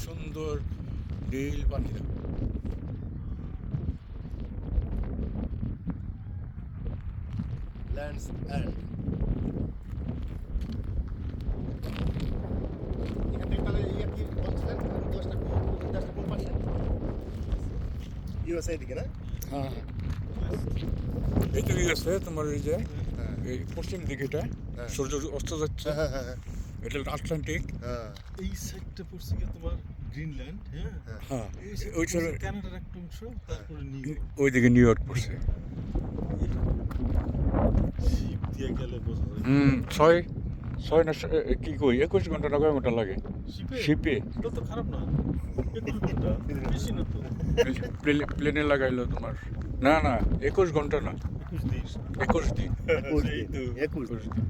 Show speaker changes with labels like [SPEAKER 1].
[SPEAKER 1] সুন্দর নীল পাখি দেখো। ল্যান্ডস এন্ড এখান থেকে তাহলে ইয়ে কি বলছিলেন দশটা কোন পাশে ইউএসএ দিকে না? হ্যাঁ এই তো ইউএসএ তোমার এই যে এই পশ্চিম দিকে এটা সূর্য অস্ত যাচ্ছে। এটা আটলান্টিক।
[SPEAKER 2] এই সাইডটা পড়ছে কি তোমার গ্রিনল্যান্ড,
[SPEAKER 1] হ্যাঁ ওই সাইডে
[SPEAKER 2] কানাডার একটা অংশ, তারপরে নিউ
[SPEAKER 1] ওইদিকে নিউ ইয়র্ক পড়ছে।
[SPEAKER 2] শিপ দিয়ে গেলে বোঝা যায়।
[SPEAKER 1] ছয় না কি কই 21 ঘন্টা না কয় ঘন্টা লাগে শিপে?
[SPEAKER 2] এটা তো খারাপ না, 21 ঘন্টা বেশি না তো।
[SPEAKER 1] প্লেনে লাগাইলো তোমার না 21 ঘন্টা না
[SPEAKER 2] 21 দিন
[SPEAKER 1] 21 দিন।
[SPEAKER 2] 21 দিন।